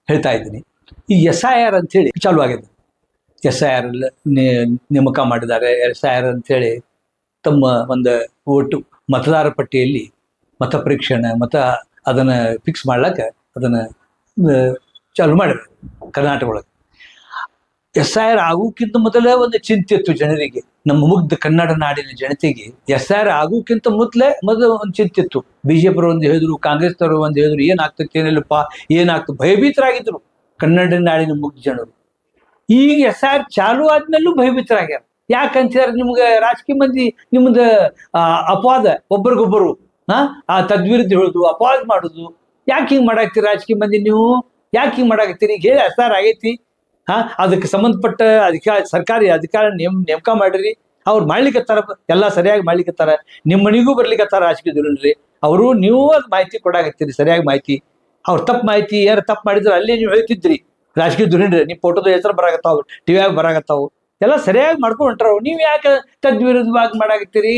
ಹೇಳ್ತಾ ಇದ್ದೀನಿ. ಈ SIR ಅಂತೇಳಿ ಚಾಲು ಆಗಿದೆ. SIR ನೇಮಕ ಮಾಡಿದ್ದಾರೆ. SIR ಅಂತೇಳಿ ತಮ್ಮ ಒಂದು ಓಟು ಮತದಾರ ಪಟ್ಟಿಯಲ್ಲಿ ಮತ ಪರೀಕ್ಷೆನ ಅದನ್ನ ಫಿಕ್ಸ್ ಮಾಡ್ಲಕ್ಕ ಅದನ್ನ ಚಾಲು ಮಾಡಿದ್ರು ಕರ್ನಾಟಕ ಒಳಗೆ. SIR ಆಗೋಕ್ಕಿಂತ ಮೊದಲೇ ಒಂದು ಚಿಂತೆ ಇತ್ತು ಜನರಿಗೆ, ನಮ್ಮ ಮುಗ್ಧ ಕನ್ನಡ ನಾಡಿನ ಜನತೆಗೆ. SIR ಆಗೋಕ್ಕಿಂತ ಮೊದಲು ಒಂದು ಚಿಂತೆ ಇತ್ತು. ಬಿಜೆಪಿ ಒಂದು ಹೇಳಿದ್ರು, ಕಾಂಗ್ರೆಸ್ ಅವರು ಒಂದು ಹೇಳಿದ್ರು, ಏನಾಗ್ತೈತೆ ಏನಿಲ್ಲಪ್ಪ, ಏನಾಗ್ತದೆ, ಭಯಭೀತರಾಗಿದ್ರು ಕನ್ನಡ ನಾಡಿನ ಮುಗ್ಧ ಜನರು. ಈಗ SIR ಚಾಲು ಆದ್ಮೇಲೂ ಭಯಭೀತರಾಗ್ಯಾರ. ಯಾಕಂತ ನಿಮ್ಗೆ ರಾಜಕೀಯ ಮಂದಿ ನಿಮ್ದು ಅಪವಾದ, ಒಬ್ಬರಿಗೊಬ್ಬರು ಆ ತದ್ವಿರುದ್ಧ ಹೇಳುದು, ಅಪವಾದ ಮಾಡುದು. ಯಾಕೆ ಹಿಂಗ್ ಮಾಡಾಕ್ತೀರಿ ರಾಜಕೀಯ ಮಂದಿ ನೀವು? ಯಾಕೆ ಹಿಂಗ್ ಮಾಡಾಕತ್ತೀರಿ? ಈಗ ಹೇಳಿ SIR ಆಗೈತಿ, ಅದಕ್ಕೆ ಸಂಬಂಧಪಟ್ಟ ಸರ್ಕಾರಿ ಅಧಿಕಾರ ನೇಮಕ ಮಾಡಿರಿ. ಅವ್ರು ಮಾಡ್ಲಿಕ್ಕತ್ತಾರ, ಎಲ್ಲಾ ಸರಿಯಾಗಿ ಮಾಡ್ಲಿಕ್ಕತ್ತಾರ. ನಿಮ್ಮ ಮನೆಗೂ ಬರ್ಲಿಕ್ಕತ್ತಾರ ರಾಜಕೀಯದವ್ರಿ. ಅವರು ನೀವು ಅದು ಮಾಹಿತಿ ಕೊಡಾಕತ್ತೀರಿ, ಸರಿಯಾಗಿ ಮಾಹಿತಿ. ಅವ್ರು ತಪ್ಪು ಮಾಹಿತಿ ಯಾರು ತಪ್ಪು ಮಾಡಿದ್ರು ಅಲ್ಲೇ ನೀವು ಹೇಳ್ತಿದ್ರಿ ರಾಜಕೀಯ ದುರಿನ್ರಿ. ನಿಮ್ಮ ಫೋಟೋದ ಹೆಸರು ಬರಾಕತ್ತಾವು, ಟಿವಿಯಾಗ ಬರಾಕತ್ತಾವು, ಎಲ್ಲ ಸರಿಯಾಗಿ ಮಾಡ್ಕೊಂಡು ಹೊಂಟಾರ. ನೀವ್ ಯಾಕೆ ತದ್ವಿರುದ್ಧವಾಗಿ ಮಾಡಾಕತ್ತೀರಿ?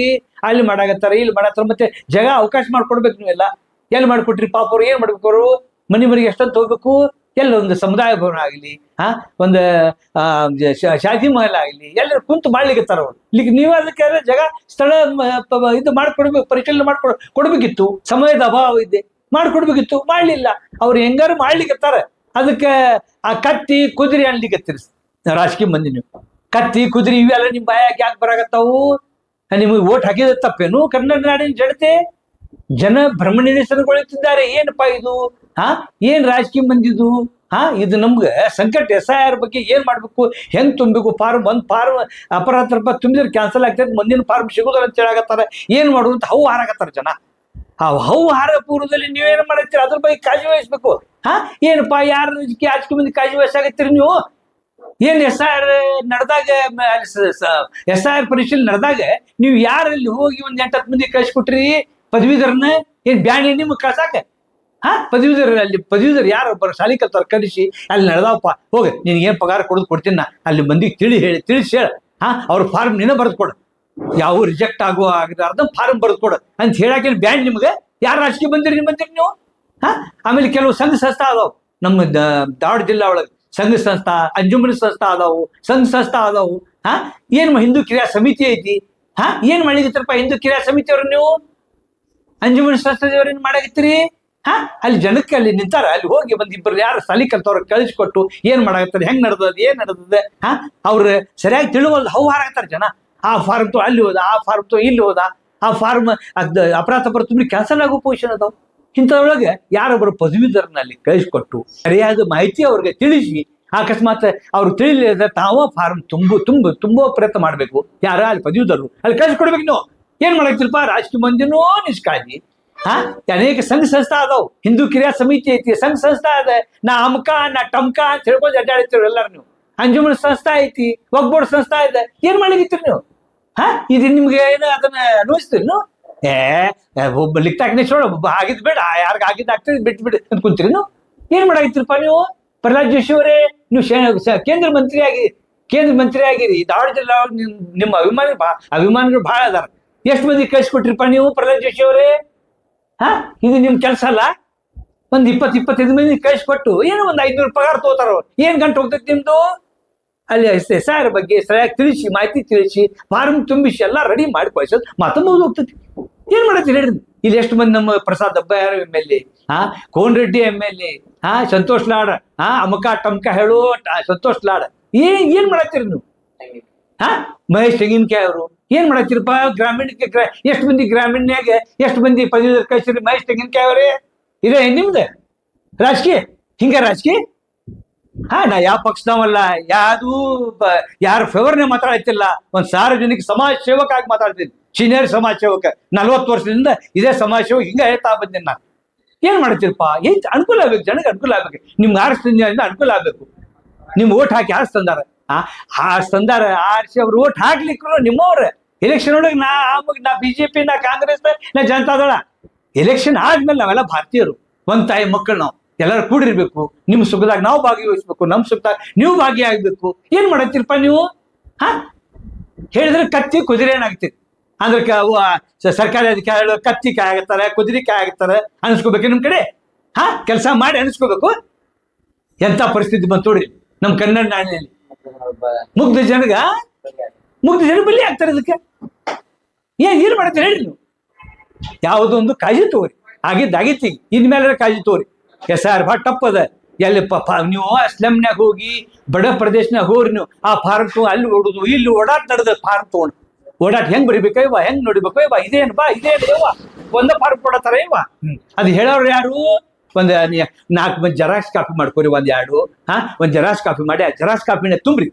ಅಲ್ಲಿ ಮಾಡಾಕತ್ತಾರ, ಇಲ್ಲಿ ಮಾಡಾಕತ್ತಾರ. ಮತ್ತೆ ಜಗ ಅವಕಾಶ ಮಾಡ್ಕೊಡ್ಬೇಕು. ನೀವೆಲ್ಲ ಎಲ್ಲಿ ಮಾಡ್ಕೊಟ್ರಿ? ಪಾಪ ಅವ್ರು ಏನ್ ಮಾಡ್ಬೇಕು? ಅವರು ಮನೆಗೆ ಎಷ್ಟಂತ ಹೋಗ್ಬೇಕು? ಎಲ್ಲ ಒಂದು ಸಮುದಾಯ ಭವನ ಆಗಲಿ, ಒಂದು ಶಾದಿ ಮಹಲ್ ಆಗಲಿ, ಎಲ್ಲರೂ ಕುಂತು ಮಾಡ್ಲಿಕ್ಕತ್ತಾರ ಅವ್ರು. ಇಲ್ಲಿಗೆ ನೀವು ಅದಕ್ಕೆ ಜಗ ಸ್ಥಳ ಇದು ಮಾಡ್ಕೊಡ್ಬೇಕು, ಪರಿಶೀಲನೆ ಕೊಡ್ಬೇಕಿತ್ತು. ಸಮಯದ ಅಭಾವ ಇದೆ, ಮಾಡ್ಕೊಡ್ಬೇಕಿತ್ತು, ಮಾಡ್ಲಿಲ್ಲ. ಅವ್ರು ಹೆಂಗಾರು ಮಾಡ್ಲಿಕ್ಕತ್ತಾರ. ಅದಕ್ಕೆ ಆ ಕತ್ತಿ ಕುದುರೆ ಅನ್ಲಿಕ್ಕತ್ತೀರಿ ರಾಜಕೀಯ ಮಂದಿ. ನೀವು ಕತ್ತಿ ಕುದುರೆ ಇವೆಲ್ಲ ನಿಮ್ ಬಾಯಾಗ ಯಾಕೆ ಬರಾಕತ್ತಾವು? ನಿಮಗೆ ಓಟ್ ಹಾಕಿದ ತಪ್ಪೇನು? ಕನ್ನಡ ನಾಡಿನ ಜನತೆ ಜನ ಭ್ರಮನಿರಸನಗೊಳ್ಳುತ್ತಿದ್ದಾರೆ. ಏನಪ್ಪಾ ಇದು? ಏನ್ ರಾಜಕೀಯ ಮಂದಿದು? ಇದು ನಮ್ಗೆ ಸಂಕಟ. SIR ಬಗ್ಗೆ ಏನ್ ಮಾಡ್ಬೇಕು, ಹೆಂಗ್ ತುಂಬಬೇಕು? ಫಾರ್ಮ್ ಅಪರಾಧ ರೂಪಾಯಿ ತುಂಬಿದ್ರೆ ಕ್ಯಾನ್ಸಲ್ ಆಗ್ತದೆ, ಮುಂದಿನ ಫಾರ್ಮ್ ಸಿಗೋದ್ರ ಅಂತ ಹೇಳಾಕತ್ತಾರ. ಏನ್ ಮಾಡುದು ಅಂತ ಹವು ಹಾರಾಕತ್ತಾರ ಜನ. ಆ ಹವು ಹಾರ ಪೂರ್ವದಲ್ಲಿ ನೀವೇನ್ ಮಾಡತ್ತೀರಿ? ಅದ್ರ ಬಗ್ಗೆ ಕಾಳಜಿ ವಹಿಸ್ಬೇಕು. ಏನಪ್ಪಾ, ಯಾರ ರಾಜಕೀಯ ಮಂದಿ ಕಾಳಜಿ ವಹಿಸಾಗತ್ತೀರಿ ನೀವು? ಏನ್ SIR ನಡೆದಾಗ, SIR ಪರಿಶೀಲನೆ ನಡೆದಾಗ ನೀವು ಯಾರಲ್ಲಿ ಹೋಗಿ ಒಂದ್ 8-10 ಮಂದಿ ಕಳ್ಸಿಕೊಟ್ರಿ ಪದವೀಧರನ್ನ? ಏನ್ ಬ್ಯಾಣಿ ನಿಮ್ಗೆ ಕಳ್ಸಾಕ? ಅಲ್ಲಿ ಪದವೀಧರ ಯಾರು ಒಬ್ಬರು ಶಾಲಿ ಕಲ್ತವ್ರ ಕಲಿಸಿ ಅಲ್ಲಿ ನಡೆದಾವಪ್ಪ, ಹೋಗ ನಿನ್ಗೆ ಏನ್ ಪಗಾರ ಕೊಡ್ತೀನಿ ನಾ, ಅಲ್ಲಿ ಮಂದಿಗೆ ತಿಳಿಸಿ ಹೇಳ. ಅವ್ರ ಫಾರ್ಮ್ ನೀನ ಬರೆದು ಕೊಡು, ಯಾವ ರಿಜೆಕ್ಟ್ ಆಗದ ಫಾರ್ಮ್ ಬರೆದು ಕೊಡು ಅಂತ ಹೇಳಕ್ಕೆ ಬ್ಯಾಂಡ್ ನಿಮ್ಗೆ ಯಾರು ರಾಜಕೀಯ ಬಂದಿರಿ ನೀವು? ಆಮೇಲೆ ಕೆಲವು ಸಂಘ ಸಂಸ್ಥಾ ಅದಾವು ನಮ್ಮ ಧಾರವಾಡ ಜಿಲ್ಲಾ ಒಳಗೆ. ಸಂಘ ಸಂಸ್ಥಾ, ಅಂಜುಮನ ಸಂಸ್ಥಾ ಅದಾವು, ಸಂಘ ಸಂಸ್ಥಾ ಅದಾವು. ಏನ್ ಹಿಂದೂ ಕ್ರಿಯಾ ಸಮಿತಿ ಐತಿ. ಏನ್ ಮಾಡಿದಿತ್ತಪ್ಪ ಹಿಂದೂ ಕ್ರಿಯಾ ಸಮಿತಿ ಅವ್ರು? ನೀವು ಅಂಜುಮನ ಸಂಸ್ಥಾದವ್ರ ಏನ್ ಮಾಡಾಕತ್ತೀರಿ? ಅಲ್ಲಿ ಜನಕ್ಕೆ ಅಲ್ಲಿ ನಿಂತಾರ, ಅಲ್ಲಿ ಹೋಗಿ ಇಬ್ಬರು ಯಾರು ಸಾಲಿ ಕಲ್ತವ್ರ ಕಳಿಸ್ಕೊಟ್ಟು ಏನ್ ಮಾಡಾಕತ್ತಾರೆ, ಹೆಂಗ್ ಏನ್ ನಡೆದದೆ ಅವ್ರು ಸರಿಯಾಗಿ ತಿಳುವಲ್ದು ಹವು ಹಾರಾಕತ್ತಾರ ಜನ. ಆ ಫಾರ್ಮ್ ತೋ ಅಲ್ಲಿ ಹೋದ, ಆ ಫಾರ್ಮ್ ತೋ ಇಲ್ಲಿ ಹೋದ, ಆ ಫಾರ್ಮ್ ಅಪರಾಧ ತುಂಬಿ ಕ್ಯಾನ್ಸಲ್ ಆಗೋ ಪೊಸಿಷನ್ ಅದಾವ. ಇಂಥದ್ರೊಳಗೆ ಯಾರೊಬ್ಬರು ಪದವೀಧರನಲ್ಲಿ ಕಳಿಸ್ಕೊಟ್ಟು ಸರಿಯಾದ ಮಾಹಿತಿ ಅವ್ರಿಗೆ ತಿಳಿಸಿ, ಅಕಸ್ಮಾತ್ ಅವ್ರು ತಿಳಿಲಿಲ್ಲ ತಾವ ಫಾರ್ಮ್ ತುಂಬೋ ಪ್ರಯತ್ನ ಮಾಡ್ಬೇಕು. ಯಾರ ಅಲ್ಲಿ ಪದವೀಧರರು ಅಲ್ಲಿ ಕಳಿಸ್ಕೊಡ್ಬೇಕು. ನೀವು ಏನ್ ಮಾಡಾಕ್ತಿರಪ್ಪ? ರಾಜಕೀಯ ಮಂದಿನೂ ನಿಷ್ಕಾಳಜಿ. ಅನೇಕ ಸಂಘ ಸಂಸ್ಥಾ ಅದಾವ್, ಹಿಂದೂ ಕ್ರಿಯಾ ಸಮಿತಿ ಐತಿ, ಸಂಘ ಸಂಸ್ಥಾ ಅದ, ನಾ ಅಮ್ಕ ನಾ ಟಮ್ಕ ಅಂತ ಹೇಳ್ಕೊಂಡು ಅಡ್ಡಾಡ್ತಿರು ಎಲ್ಲಾರು ನೀವು. ಅಂಜುಮನ ಸಂಸ್ಥಾ ಐತಿ, ವಕ್ಬೋರ್ಡ್ ಸಂಸ್ಥಾ ಇದೆ. ಏನ್ ಮಾಡಿಗಿತ್ರಿ ನೀವು? ಇದು ನಿಮ್ಗೆ ಏನು ಅದನ್ನ ಅನುಭವಿಸ್ತೀರಿ ನೀವು? ಒಬ್ಬ ಲಿಕ್ತಾಕ್ನೇಶ್ ಒಬ್ಬ ಆಗಿದ್ ಬೇಡ, ಯಾರಿಗ ಆಗಿದ್ ಆಗ್ತದೆ ಬಿಟ್ಟು ಅಂತ ಕುಂತೀರಿ ನೀವು? ಏನ್ ಮಾಡಾಗಿತ್ತಿರಪ್ಪ ನೀವು? ಪ್ರಹ್ಲಾದ್ ಜೋಶಿ ಅವರೇ, ನೀವು ಕೇಂದ್ರ ಮಂತ್ರಿ ಆಗಿರಿ. ಧಾರವಾಡ ಜಿಲ್ಲಾ ನಿಮ್ಮ ಅಭಿಮಾನಿಗಳು ಬಹಳ ಅದಾರ. ಎಷ್ಟು ಮಂದಿ ಕಳಿಸ್ಕೊಟ್ರಿಪ್ಪ ನೀವು ಪ್ರಹ್ಲಾದ್ ಜೋಶಿ ಅವರೇ? ಇದು ನಿಮ್ ಕೆಲಸ ಅಲ್ಲ? ಒಂದ್ 20-25 ಮಂದಿ ಕಳಿಸ್ಕೊಟ್ಟು ಏನೋ ಒಂದ್ 500 ಪಗಾರ ತಗೋತಾರ. ಏನ್ ಗಂಟೆ ಹೋಗ್ತೈತಿ ನಿಮ್ದು? ಅಲ್ಲಿ SIR ಬಗ್ಗೆ ಸರಿಯಾಗಿ ತಿಳಿಸಿ, ಮಾಹಿತಿ ತಿಳಿಸಿ, ಫಾರ್ಮ್ ತುಂಬಿಸಿ ಎಲ್ಲ ರೆಡಿ ಮಾಡಿ ಕಳಿಸೋದು ಮತ್ತೊಂದು ಹೋಗ್ತೈತಿ. ಏನ್ ಮಾಡತ್ತೀರಿ ಹೇಳ್ರಿ? ಇಲ್ಲಿ ಎಷ್ಟು ಮಂದಿ ನಮ್ಮ ಪ್ರಸಾದ್ ಅಬ್ಬಯ್ಯಾರ MLA, ಕೋನ್ ರೆಡ್ಡಿ MLA, ಸಂತೋಷ್ ಲಾಡ್, ಅಮಕ ಟಮ್ಕ ಹೇಳು ಸಂತೋಷ್ ಲಾಡ್. ಏನ್ ಮಾಡತ್ತೀರಿ ನೀವು? ಮಹೇಶ್ ತೆಂಗಿನಕಾಯಿ ಅವರು ಏನ್ ಮಾಡತ್ತೀರಪ್ಪ? ಗ್ರಾಮೀಣಕ್ಕೆ ಎಷ್ಟು ಮಂದಿ ಗ್ರಾಮೀಣ್ಯಾಗ ಎಷ್ಟು ಮಂದಿ ಪದವೀಧರ ಕಳಿಸಿರಿ? ಮಹೇಶ್ ತೆಂಗಿನಕಾಯಿ ಅವರೇ, ಇದೇ ನಿಮ್ದು ರಾಜಕೀಯ? ಹಿಂಗ ರಾಜಕೀಯ? ನಾ ಯಾವ ಪಕ್ಷದವಲ್ಲ, ಯಾರ ಫೇವರ್ನೇ ಮಾತಾಡ್ತಿಲ್ಲ. ಒಂದ್ ಸಾರ್ವಜನಿಕ ಸಮಾಜ ಸೇವಕ ಆಗಿ ಮಾತಾಡ್ತೀನಿ, ಸೀನಿಯರ್ ಸಮಾಜ ಸೇವಕ. 40 ವರ್ಷದಿಂದ ಇದೇ ಸಮಾಜ ಸೇವಕ ಹಿಂಗ ಹೇಳ್ತಾ ಬಂದಿನಿ ನಾನು. ಏನ್ ಮಾಡ್ತೀರಪ್ಪ? ಏನ್ ಅನುಕೂಲ ಆಗ್ಬೇಕು, ಜನಕ್ಕೆ ಅನುಕೂಲ ಆಗ್ಬೇಕು. ನಿಮ್ಗೆ ಆರಿಸ್ತಿಂದ ಅನುಕೂಲ ಆಗ್ಬೇಕು. ನಿಮ್ ಓಟ್ ಹಾಕಿ ಆರಿಸ್ತಂದಾರ, ಆರಿಸ್ತಂದಾರ, ಆರಿಸಿ ಅವ್ರು ಓಟ್ ಹಾಕ್ಲಿಕ್ಕೂ ನಿಮ್ಮವ್ರ. ಎಲೆಕ್ಷನ್ ಒಳಗೆ ನಾ BJP, ನಾ ಕಾಂಗ್ರೆಸ್, ನಾ ಜನತಾದಳ. ಎಲೆಕ್ಷನ್ ಆದ್ಮೇಲೆ ನಾವೆಲ್ಲ ಭಾರತೀಯರು, ಒಂದ್ ತಾಯಿ ಮಕ್ಕಳು ನಾವು ಎಲ್ಲರೂ ಕೂಡಿರ್ಬೇಕು. ನಿಮ್ ಸುಖದಾಗ ನಾವು ಭಾಗಿವಹಿಸ್ಬೇಕು, ನಮ್ ಸುಖದಾಗ ನೀವು ಭಾಗಿಯಾಗ್ಬೇಕು. ಏನ್ ಮಾಡತ್ತೀರಪ್ಪ ನೀವು? ಹೇಳಿದ್ರೆ ಕತ್ತಿ ಕುದುರೆ ಏನಾಗ್ತೀರಿ ಅಂದ್ರೆ ಸರ್ಕಾರಿ ಅಧಿಕಾರಿಗಳು ಕತ್ತಿ ಕಾಯಿ ಆಗತ್ತಾರೆ, ಕುದುರೆ ಕಾಯಿ ಆಗತ್ತಾರೆ ಅನ್ಸ್ಕೋಬೇಕು ನಿಮ್ ಕಡೆ. ಕೆಲಸ ಮಾಡಿ ಅನ್ಸ್ಕೋಬೇಕು. ಎಂತ ಪರಿಸ್ಥಿತಿ ಬಂತು ನೋಡ್ರಿ ನಮ್ಮ ಕನ್ನಡ ನಾಡಿನಲ್ಲಿ. ಮುಗ್ಧ ಜನಗ ಬಲಿ ಆಗ್ತಾರೆ. ಇದಕ್ಕೆ ಏನ್ ಮಾಡ್ತಾರೆ ಹೇಳಿ ನೀವು? ಯಾವುದೊಂದು ಕಾಳಜಿ ತಗೋರಿ, ಆಗಿತ್ತು ಇನ್ಮೇಲೆ ಕಾಳಜಿ ತಗೋರಿ. SIR ಭಾಳ ಟಪ್ಪದ. ಎಲ್ಲಿ ನೀವು ಸ್ಲಮ್ನ್ಯಾಗ ಹೋಗಿ ಬಡ ಪ್ರದೇಶನಾಗ ಹೋಗ್ರಿ, ನೀವು ಆ ಫಾರ್ಮ್ ತಗೊಂಡು ಅಲ್ಲಿ ಓಡುದು ಇಲ್ಲಿ ಓಡಾಟ ನಡೆದ ಫಾರ್ಮ್ ತಗೊಂಡು ಓಡಾಟ ಹೆಂಗ್ ಬರಿಬೇಕ ಇವ, ಹೆಂಗ್ ನೋಡಿಬೇಕು ಇವ, ಇದೇನು ಬಾ ಇದೇನು ಇವ, ಒಂದ ಫಾರ್ಮ್ ಕೊಡತಾರ ಇವ. ಅದು ಹೇಳೋರು ಯಾರು? ಒಂದು 4 ಮಂದಿ ಜೆರಾಕ್ಸ್ ಕಾಪಿ ಮಾಡ್ಕೊರಿ, ಒಂದ್ ಜೆರಾಕ್ಸ್ ಕಾಪಿ ಮಾಡಿ ಆ ಜೆರಾಕ್ಸ್ ಕಾಪಿನ ತುಂಬ್ರಿ.